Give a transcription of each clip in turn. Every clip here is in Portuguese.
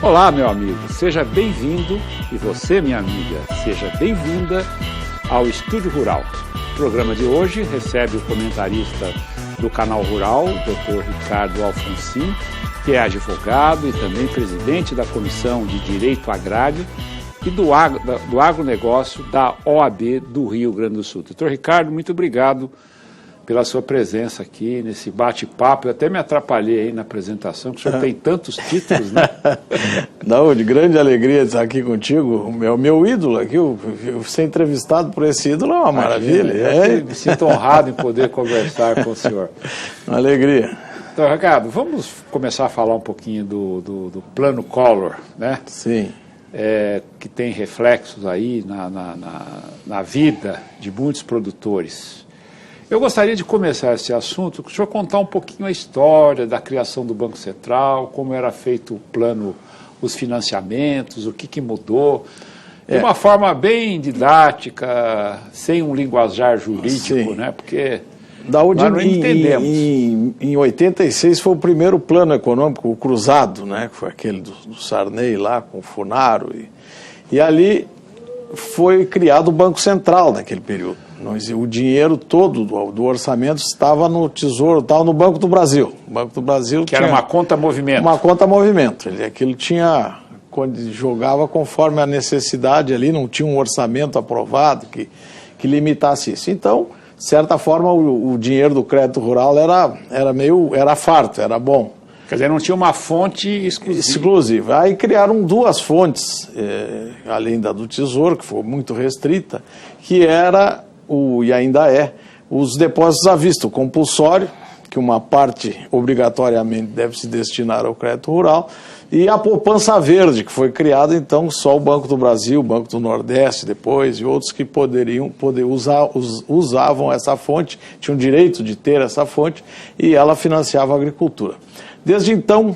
Olá, meu amigo, seja bem-vindo, e você, minha amiga, seja bem-vinda ao Estúdio Rural. O programa de hoje recebe o comentarista do Canal Rural, Dr. Ricardo Alfonsin, que é advogado e também presidente da Comissão de Direito Agrário e do agronegócio da OAB do Rio Grande do Sul. Dr. Ricardo, muito obrigado pela sua presença aqui nesse bate-papo. Eu até me atrapalhei aí na apresentação, porque o senhor tem tantos títulos, né? Não, de grande alegria estar aqui contigo. O meu ídolo aqui, eu ser entrevistado por esse ídolo é uma maravilha. Eu me sinto honrado em poder conversar com o senhor. Uma alegria. Então, Ricardo, vamos começar a falar um pouquinho do Plano Collor, né? Sim. Que tem reflexos aí na vida de muitos produtores. Eu gostaria de começar esse assunto com o senhor contar um pouquinho a história da criação do Banco Central, como era feito o plano, os financiamentos, o que mudou, de uma forma bem didática, sem um linguajar jurídico, Sim. né? Porque nós não entendemos. Em 86 foi o primeiro plano econômico, o cruzado, né? Que foi aquele do Sarney lá, com o Funaro. E ali foi criado o Banco Central naquele período. O dinheiro todo do orçamento estava no Tesouro, estava no Banco do Brasil. O Banco do Brasil que era uma conta movimento. Uma conta movimento. Aquilo tinha, quando jogava conforme a necessidade ali, não tinha um orçamento aprovado que limitasse isso. Então, de certa forma, o dinheiro do crédito rural era farto, era bom. Quer dizer, não tinha uma fonte exclusiva. Aí criaram duas fontes, além da do Tesouro, que foi muito restrita, que era, e ainda é, os depósitos à vista, o compulsório, que uma parte obrigatoriamente deve se destinar ao crédito rural, e a poupança verde, que foi criada, então, só o Banco do Brasil, o Banco do Nordeste depois, e outros que usavam essa fonte, tinham direito de ter essa fonte, e ela financiava a agricultura. Desde então,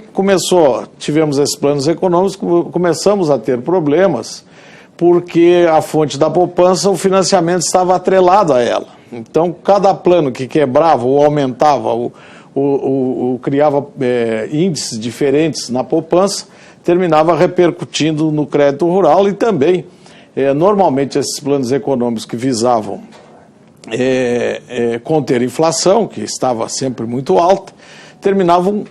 tivemos esses planos econômicos, começamos a ter problemas, porque a fonte da poupança, o financiamento estava atrelado a ela. Então, cada plano que quebrava ou aumentava, criava índices diferentes na poupança, terminava repercutindo no crédito rural e também, normalmente, esses planos econômicos que visavam conter a inflação, que estava sempre muito alta, terminavam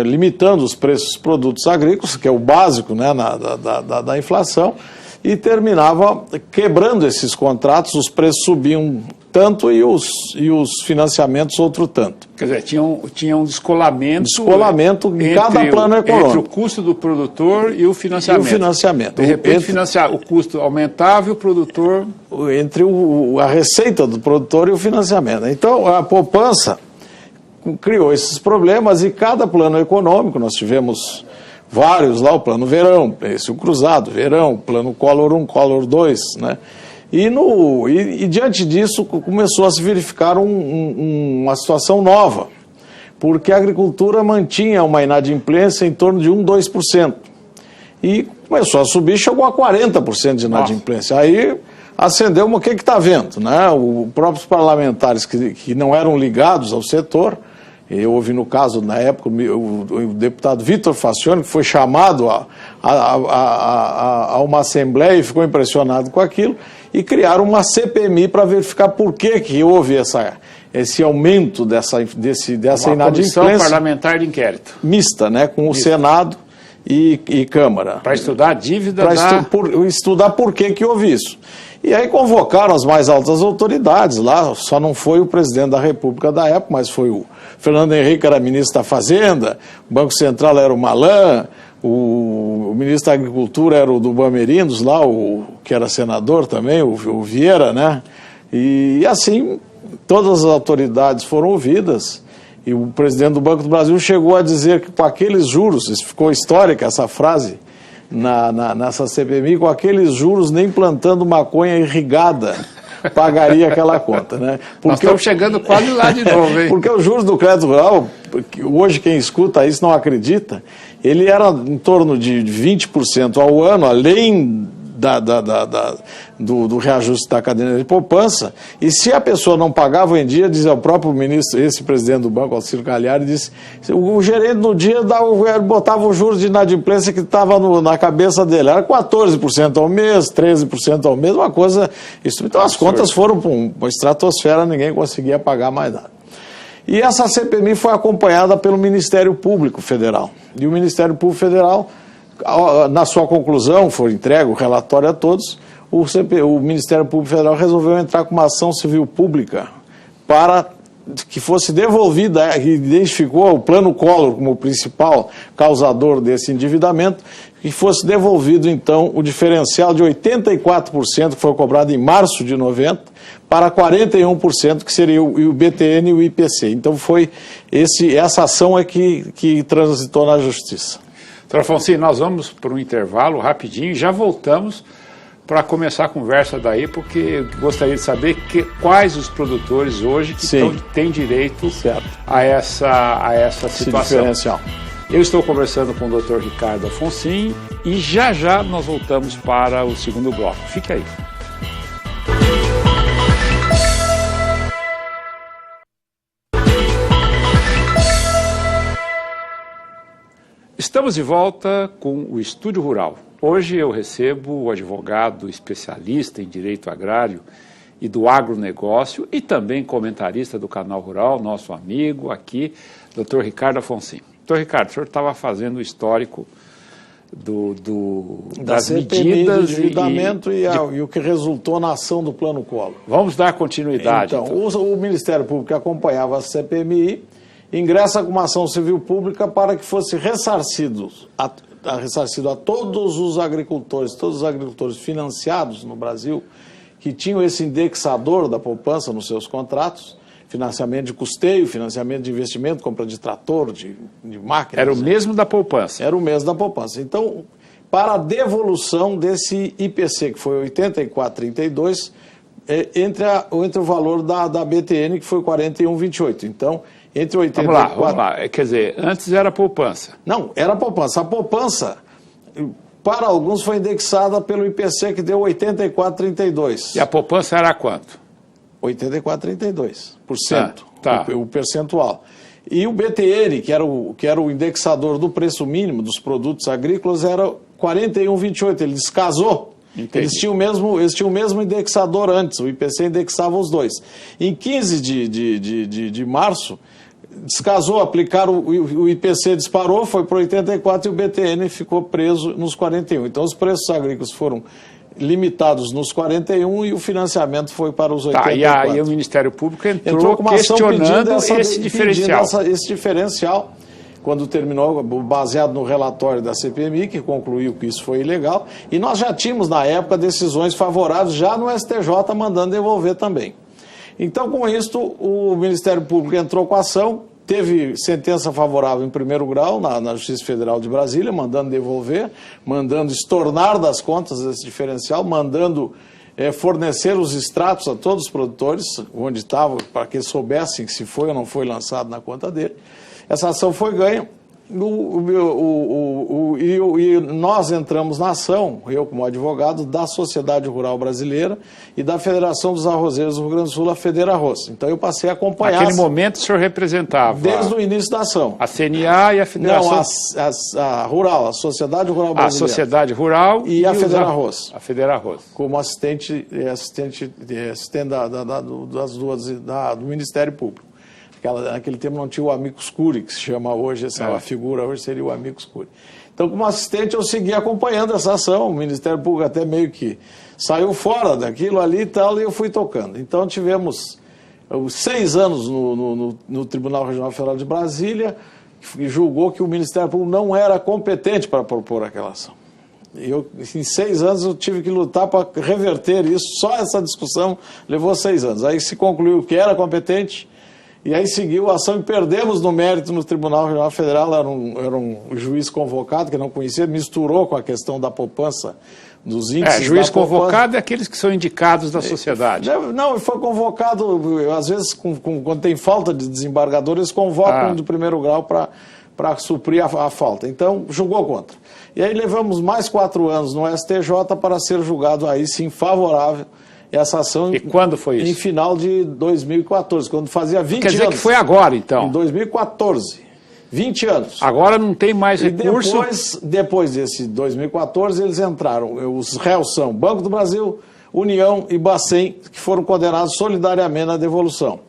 limitando os preços dos produtos agrícolas, que é o básico, né, da inflação, e terminava quebrando esses contratos, os preços subiam tanto e os financiamentos outro tanto. Quer dizer, tinha um descolamento em cada plano econômico. Entre o custo do produtor e o financiamento. De repente, o custo aumentava e o produtor... Entre a receita do produtor e o financiamento. Então, a poupança criou esses problemas e cada plano econômico, nós tivemos vários lá, o plano verão, o cruzado, verão, plano Collor 1, Collor 2, né? E diante disso começou a se verificar uma situação nova, porque a agricultura mantinha uma inadimplência em torno de 2%. E começou a subir, chegou a 40% de inadimplência. Aí acendeu o que está vendo, né? Os próprios parlamentares que não eram ligados ao setor. Houve, no caso, na época, o deputado Vitor Facione, que foi chamado a uma assembleia e ficou impressionado com aquilo, e criaram uma CPMI para verificar por que houve esse aumento dessa inadimplência. Uma comissão parlamentar de inquérito. Mista, né, com o Senado e Câmara. Para estudar a dívida estudar por que houve isso. E aí convocaram as mais altas autoridades lá, só não foi o presidente da República da época, mas foi o Fernando Henrique, era ministro da Fazenda, o Banco Central era o Malan, o ministro da Agricultura era o do Bamerindos lá, que era senador também, o Vieira, né? E assim, todas as autoridades foram ouvidas, e o presidente do Banco do Brasil chegou a dizer que com aqueles juros, isso ficou histórica essa frase, nessa CPMI, com aqueles juros, nem plantando maconha irrigada pagaria aquela conta, né? Nós estamos chegando quase lá de novo, hein? Porque os juros do crédito rural, hoje quem escuta isso não acredita, ele era em torno de 20% ao ano, além do reajuste da caderneta de poupança, e se a pessoa não pagava em dia, dizia o próprio ministro, esse presidente do banco, Alcino Cagliari, disse, o gerente no dia botava o juros de inadimplência que estava na cabeça dele, era 14% ao mês, 13% ao mês, uma coisa, então as contas foram para uma estratosfera, ninguém conseguia pagar mais nada. E essa CPMI foi acompanhada pelo Ministério Público Federal. E o Ministério Público Federal, na sua conclusão, foi entregue o relatório a todos, o Ministério Público Federal resolveu entrar com uma ação civil pública para que fosse devolvida, que identificou o Plano Collor como o principal causador desse endividamento, que fosse devolvido, então, o diferencial de 84% que foi cobrado em março de 90 para 41%, que seria o BTN e o IPC. Então, foi essa ação é que transitou na Justiça. Doutor Afonso, nós vamos para um intervalo rapidinho e já voltamos para começar a conversa daí, porque eu gostaria de saber quais os produtores hoje que têm direito a essa situação. Diferencial. Eu estou conversando com o Dr. Ricardo Afonso e já nós voltamos para o segundo bloco. Fique aí. Estamos de volta com o Estúdio Rural. Hoje eu recebo o advogado especialista em direito agrário e do agronegócio e também comentarista do Canal Rural, nosso amigo aqui, Dr. Ricardo Afonso. Dr. Ricardo, o senhor estava fazendo o histórico das medidas de endividamento e o que resultou na ação do Plano Collor. Vamos dar continuidade. Então, o Ministério Público que acompanhava a CPMI ingressa com uma ação civil pública para que fosse ressarcido a todos os agricultores financiados no Brasil, que tinham esse indexador da poupança nos seus contratos, financiamento de custeio, financiamento de investimento, compra de trator, de máquinas. Era o mesmo da poupança. Era o mesmo da poupança. Então, para a devolução desse IPC, que foi 84,32, entre o valor da BTN, que foi 41,28. Então, entre 84... Vamos lá. Quer dizer, antes era a poupança. Não, era a poupança. A poupança, para alguns, foi indexada pelo IPC, que deu 84,32. E a poupança era quanto? 84,32%, o percentual. E o BTN, que era o indexador do preço mínimo dos produtos agrícolas, era 41,28. Ele descasou. Entendi. Eles tinham o mesmo indexador antes, o IPC indexava os dois. Em 15 de março, descasou, aplicaram, o IPC disparou, foi para 84 e o BTN ficou preso nos 41. Então os preços agrícolas foram limitados nos 41 e o financiamento foi para os 84. E aí o Ministério Público entrou com uma questionando esse diferencial. Esse diferencial, quando terminou, baseado no relatório da CPMI, que concluiu que isso foi ilegal, e nós já tínhamos, na época, decisões favoráveis já no STJ mandando devolver também. Então, com isso, o Ministério Público entrou com a ação, teve sentença favorável em primeiro grau na Justiça Federal de Brasília, mandando devolver, mandando estornar das contas esse diferencial, mandando fornecer os extratos a todos os produtores, onde estavam, para que eles soubessem se foi ou não foi lançado na conta dele. Essa ação foi ganha e nós entramos na ação, eu como advogado, da Sociedade Rural Brasileira e da Federação dos Arrozeiros do Rio Grande do Sul, a Federarroz. Então eu passei a acompanhar... Naquele momento o senhor representava... Desde o início da ação. A CNA e a Federação... Não, a Rural, a Sociedade Rural Brasileira. A Sociedade Rural e a Federarroz. A Federarroz. Como assistente das duas, do Ministério Público. Naquele tempo não tinha o amicus curiae, que se chama hoje, a figura hoje seria o amicus curiae. Então, como assistente, eu segui acompanhando essa ação, o Ministério Público até meio que saiu fora daquilo ali e tal, e eu fui tocando. Então, tivemos 6 anos no Tribunal Regional Federal de Brasília, que julgou que o Ministério Público não era competente para propor aquela ação. Em 6 anos eu tive que lutar para reverter isso, só essa discussão levou 6 anos. Aí se concluiu que era competente, e aí seguiu a ação e perdemos no mérito no Tribunal Regional Federal. Era um juiz convocado que não conhecia, misturou com a questão da poupança, dos índices. Juiz convocado é aqueles que são indicados da sociedade. Não, foi convocado, às vezes, quando tem falta de desembargador, eles convocam de primeiro grau para suprir a falta. Então, julgou contra. E aí levamos mais 4 anos no STJ para ser julgado aí sim favorável essa ação. E quando foi isso? Em final de 2014, quando fazia 20 anos. Quer dizer que foi agora, então? Em 2014. 20 anos. Agora não tem mais recurso. E depois desse 2014, eles entraram. Os réus são Banco do Brasil, União e Bacen, que foram condenados solidariamente na devolução.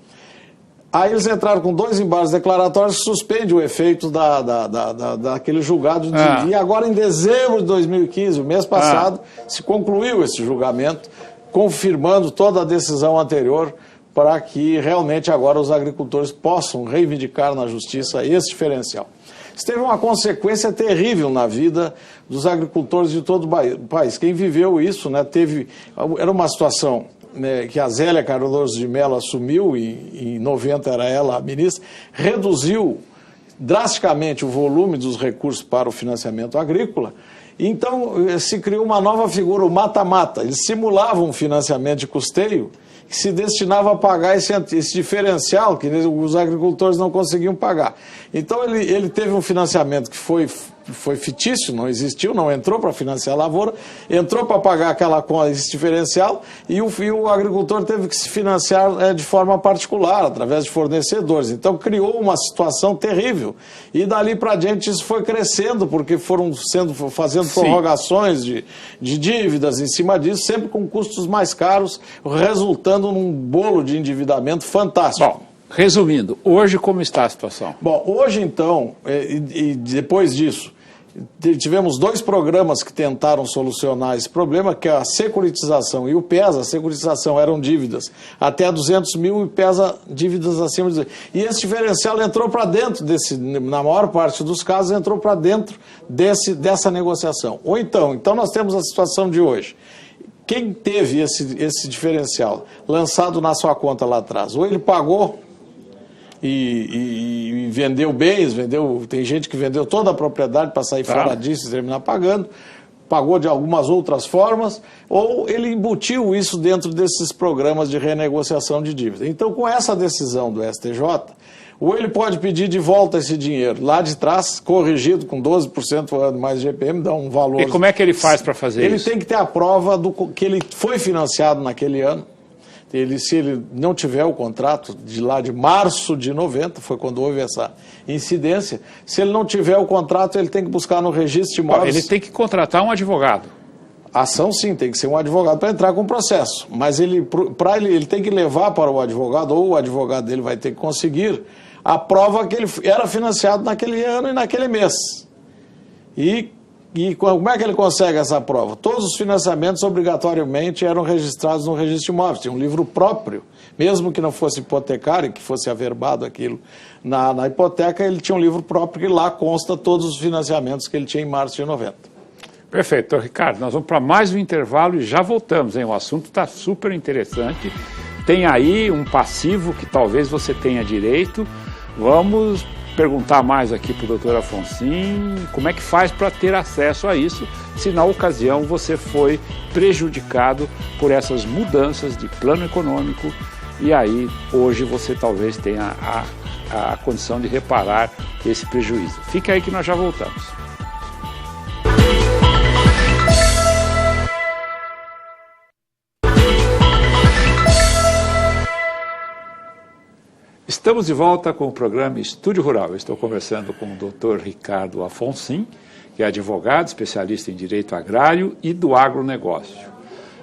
Aí eles entraram com 2 embargos declaratórios que suspendem o efeito daquele julgado. E agora, em dezembro de 2015, o mês passado, se concluiu esse julgamento, confirmando toda a decisão anterior, para que realmente agora os agricultores possam reivindicar na justiça esse diferencial. Isso teve uma consequência terrível na vida dos agricultores de todo o país. Quem viveu isso, né, era uma situação, né, que a Zélia Cardoso de Mello assumiu, e em 90 era ela a ministra, reduziu drasticamente o volume dos recursos para o financiamento agrícola. Então se criou uma nova figura, o mata-mata. Eles simulavam um financiamento de custeio que se destinava a pagar esse diferencial que os agricultores não conseguiam pagar. Então ele teve um financiamento que foi fictício, não existiu, não entrou para financiar a lavoura, entrou para pagar esse diferencial e o agricultor teve que se financiar de forma particular, através de fornecedores. Então criou uma situação terrível. E dali para diante isso foi crescendo, porque foram fazendo prorrogações de dívidas em cima disso, sempre com custos mais caros, resultando num bolo de endividamento fantástico. Bom, resumindo, hoje como está a situação? Bom, hoje então, e depois disso, tivemos 2 programas que tentaram solucionar esse problema, que é a securitização e o PES. A securitização eram dívidas até 200 mil e PES dívidas acima de 200. E esse diferencial entrou para dentro na maior parte dos casos, entrou para dentro dessa negociação. Ou então nós temos a situação de hoje. Quem teve esse diferencial lançado na sua conta lá atrás, ou ele pagou e vendeu bens, tem gente que vendeu toda a propriedade para sair fora disso e terminar pagando, pagou de algumas outras formas, ou ele embutiu isso dentro desses programas de renegociação de dívida. Então, com essa decisão do STJ, ou ele pode pedir de volta esse dinheiro lá de trás, corrigido com 12% mais GPM, dá um valor. E como é que ele faz para fazer isso? Ele tem que ter a prova que ele foi financiado naquele ano. Se ele não tiver o contrato de lá de março de 90, foi quando houve essa incidência, se ele não tiver o contrato, ele tem que buscar no registro de imóveis. Ele tem que contratar um advogado. A ação sim, tem que ser um advogado para entrar com o processo, mas ele tem que levar para o advogado, ou o advogado dele vai ter que conseguir a prova que ele era financiado naquele ano e naquele mês. E como é que ele consegue essa prova? Todos os financiamentos obrigatoriamente eram registrados no registro de imóveis. Tinha um livro próprio, mesmo que não fosse hipotecário, que fosse averbado aquilo na hipoteca, ele tinha um livro próprio que lá consta todos os financiamentos que ele tinha em março de 90. Perfeito. Então, Ricardo, nós vamos para mais um intervalo e já voltamos, hein? O assunto está super interessante. Tem aí um passivo que talvez você tenha direito. Vamos perguntar mais aqui para o doutor Afonsin como é que faz para ter acesso a isso, se na ocasião você foi prejudicado por essas mudanças de plano econômico e aí hoje você talvez tenha a condição de reparar esse prejuízo. Fica aí que nós já voltamos. Estamos de volta com o programa Estúdio Rural. Eu estou conversando com o Dr. Ricardo Afonsin, que é advogado, especialista em direito agrário e do agronegócio.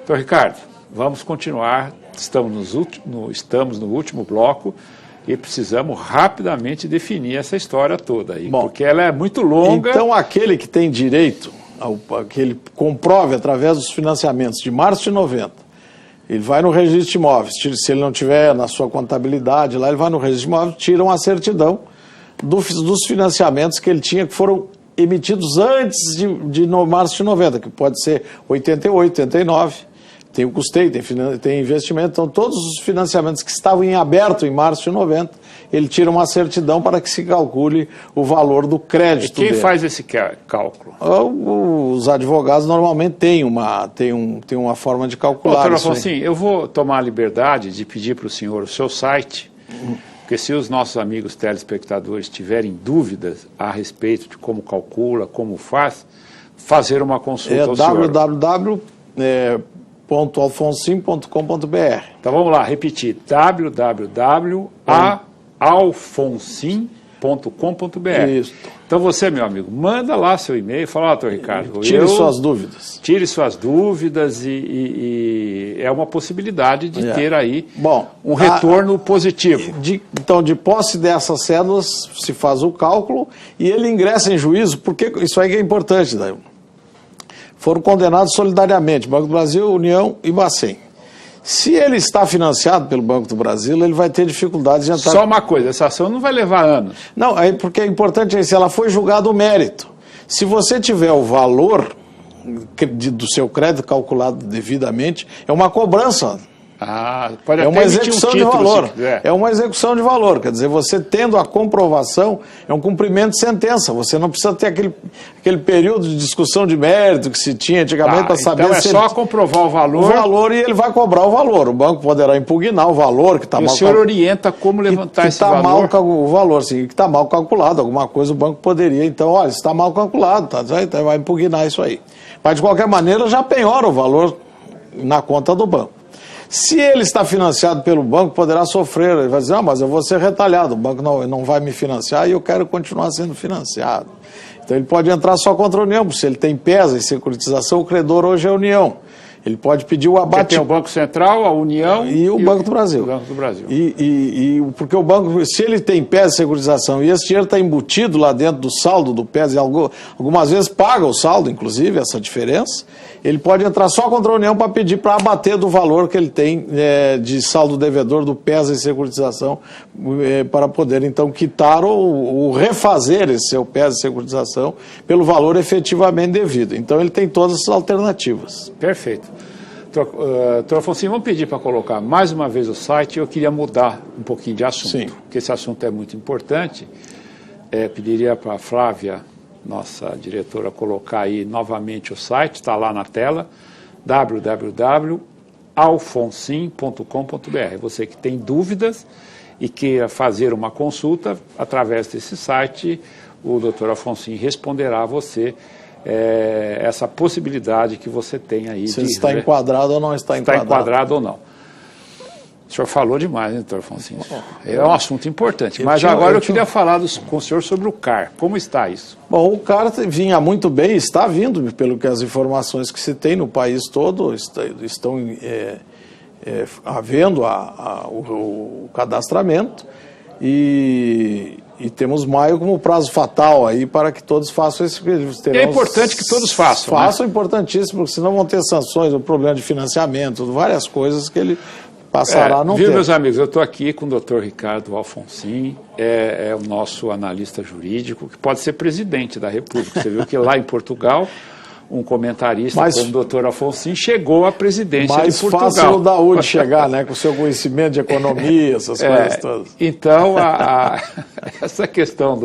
Então, Ricardo, vamos continuar. Estamos no último bloco e precisamos rapidamente definir essa história toda aí, porque ela é muito longa. Então, aquele que tem direito, que ele comprove através dos financiamentos de março de 90, ele vai no registro de imóveis, se ele não tiver na sua contabilidade lá, ele vai no registro de imóveis, tira uma certidão dos financiamentos que ele tinha, que foram emitidos antes de março de 90, que pode ser 88, 89, tem o custeio, tem investimento, então todos os financiamentos que estavam em aberto em março de 90, ele tira uma certidão para que se calcule o valor do crédito dele. E quem faz esse cálculo? Os advogados normalmente têm uma forma de calcular. Doutor Afonsin, eu vou tomar a liberdade de pedir para o senhor o seu site, Porque se os nossos amigos telespectadores tiverem dúvidas a respeito de como calcula, como faz, fazer uma consulta ao senhor. www.alfonsim.com.br. Então vamos lá, repetir, www.alfonsim.com.br. Isso. Então você, meu amigo, manda lá seu e-mail, fala, doutor Ricardo, Tire suas dúvidas. Tire suas dúvidas e é uma possibilidade de ter aí um retorno positivo. Então, de posse dessas cédulas, se faz o cálculo e ele ingressa em juízo, porque isso aí que é importante, né? Foram condenados solidariamente, Banco do Brasil, União e Bacen. Se ele está financiado pelo Banco do Brasil, ele vai ter dificuldades de entrar... Só uma coisa, essa ação não vai levar anos. Não, porque é importante se ela foi julgada o mérito. Se você tiver o valor do seu crédito calculado devidamente, é uma cobrança. Pode é uma execução de valor. É uma execução de valor. Quer dizer, você tendo a comprovação, é um cumprimento de sentença. Você não precisa ter aquele período de discussão de mérito que se tinha antigamente para saber então se só comprovar o valor. O valor e ele vai cobrar o valor. O banco poderá impugnar o valor que está mal. E o senhor orienta como levantar esse valor? O valor, sim, que está mal calculado. Alguma coisa o banco poderia. Então, olha, está mal calculado, então vai impugnar isso aí. Mas de qualquer maneira já penhora o valor na conta do banco. Se ele está financiado pelo banco, poderá sofrer. Ele vai dizer, mas eu vou ser retalhado, o banco não vai me financiar e eu quero continuar sendo financiado. Então ele pode entrar só contra a União, porque se ele tem PESA e securitização, o credor hoje é a União. Ele pode pedir o abate... Porque tem o Banco Central, a União... E o Banco do Brasil. O Banco do Brasil. Porque o banco, se ele tem PES e securitização e esse dinheiro está embutido lá dentro do saldo do PES, e algumas vezes paga o saldo, inclusive, essa diferença, ele pode entrar só contra a União para pedir para abater do valor que ele tem de saldo devedor do PES e securitização, para poder, então, quitar ou refazer esse seu PES e securitização pelo valor efetivamente devido. Então, ele tem todas as alternativas. Perfeito. Doutor Afonso, vamos pedir para colocar mais uma vez o site. Eu queria mudar um pouquinho de assunto, Sim. Porque esse assunto é muito importante. Pediria para a Flávia, nossa diretora, colocar aí novamente o site, está lá na tela, www.alfonsim.com.br. Você que tem dúvidas e queira fazer uma consulta, através desse site, o doutor Afonso responderá a você essa possibilidade que você tem aí. Se está enquadrado ou não está enquadrado. Está enquadrado ou não. O senhor falou demais, né, doutor Afonso? É um assunto importante. Mas agora eu queria falar com o senhor sobre o CAR. Como está isso? Bom, o CAR vinha muito bem, está vindo, pelo que as informações que se tem no país todo estão havendo o cadastramento e temos maio como prazo fatal aí para que todos façam esse... É importante que todos façam. Façam, né? Importantíssimo, porque senão vão ter sanções, o problema de financiamento, várias coisas que ele passará a não ter. Meus amigos, eu estou aqui com o doutor Ricardo Alfonsim, é o nosso analista jurídico, que pode ser presidente da República. Você viu que lá em Portugal, um comentarista como o doutor Afonsim chegou à presidência de Portugal. Mais fácil o Daúde chegar, né, com o seu conhecimento de economia, essas coisas todas. Então, essa questão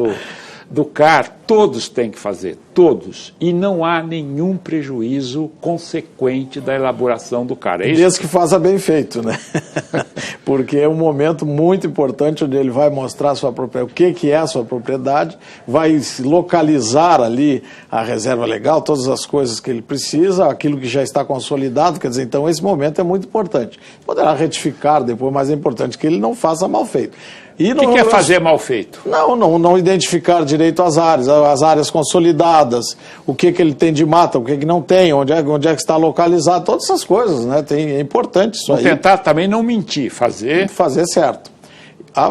do CAR, todos têm que fazer, todos. E não há nenhum prejuízo consequente da elaboração do CAR. É isso? Desde que faça bem feito, né? Porque é um momento muito importante onde ele vai mostrar a sua propriedade, o que é a sua propriedade, vai localizar ali a reserva legal, todas as coisas que ele precisa, aquilo que já está consolidado, quer dizer, então esse momento é muito importante. Poderá retificar depois, mas é importante que ele não faça mal feito. O que é fazer mal feito? Não identificar direito as áreas consolidadas, o que ele tem de mata, o que não tem, onde é que está localizado, todas essas coisas, né? É importante isso aí. Tentar também não mentir, fazer certo.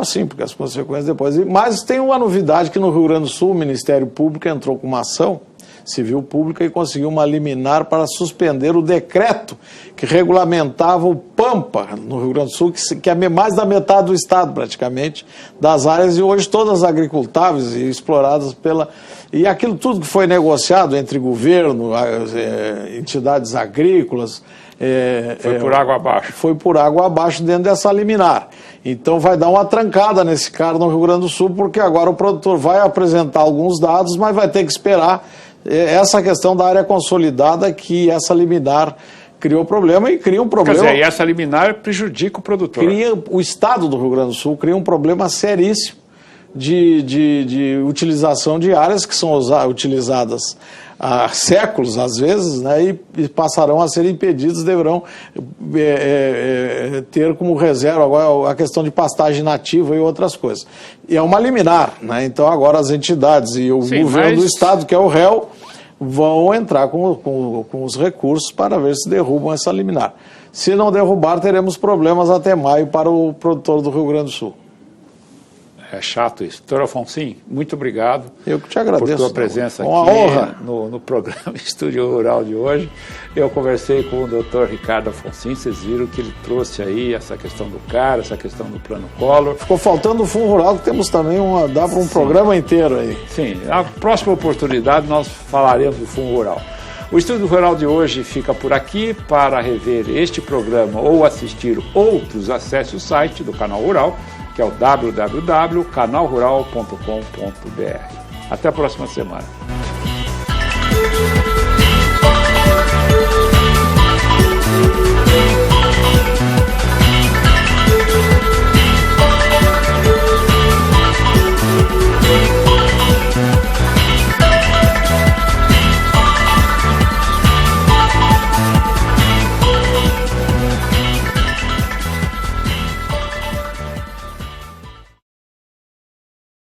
Sim, porque as consequências depois... Mas tem uma novidade que no Rio Grande do Sul o Ministério Público entrou com uma ação civil pública e conseguiu uma liminar para suspender o decreto que regulamentava o Pampa, no Rio Grande do Sul, que é mais da metade do estado, praticamente, das áreas, e hoje todas agricultáveis e exploradas pela... E aquilo tudo que foi negociado entre governo, entidades agrícolas... foi por água abaixo. Foi por água abaixo dentro dessa liminar. Então vai dar uma trancada nesse cara no Rio Grande do Sul, porque agora o produtor vai apresentar alguns dados, mas vai ter que esperar essa questão da área consolidada que essa liminar criou problema e cria um problema... Quer dizer, e essa liminar prejudica o produtor. O Estado do Rio Grande do Sul cria um problema seríssimo de utilização de áreas que são utilizadas há séculos, às vezes, né, e passarão a ser impedidos, deverão ter como reserva agora a questão de pastagem nativa e outras coisas. E é uma liminar, né, então agora as entidades e o governo do Estado, que é o réu, vão entrar com os recursos para ver se derrubam essa liminar. Se não derrubar, teremos problemas até maio para o produtor do Rio Grande do Sul. É chato isso. Doutor Afonso, muito obrigado. Eu que te agradeço. Por tua presença uma aqui honra. No programa Estúdio Rural de hoje. Eu conversei com o doutor Ricardo Afonso, vocês viram que ele trouxe aí essa questão do CAR, essa questão do Plano Collor. Ficou faltando o Fundo Rural, que temos também dá para um programa inteiro aí. Sim, na próxima oportunidade nós falaremos do Fundo Rural. O Estúdio Rural de hoje fica por aqui. Para rever este programa ou assistir outros, acesse o site do Canal Rural, que é o www.canalrural.com.br. Até a próxima semana.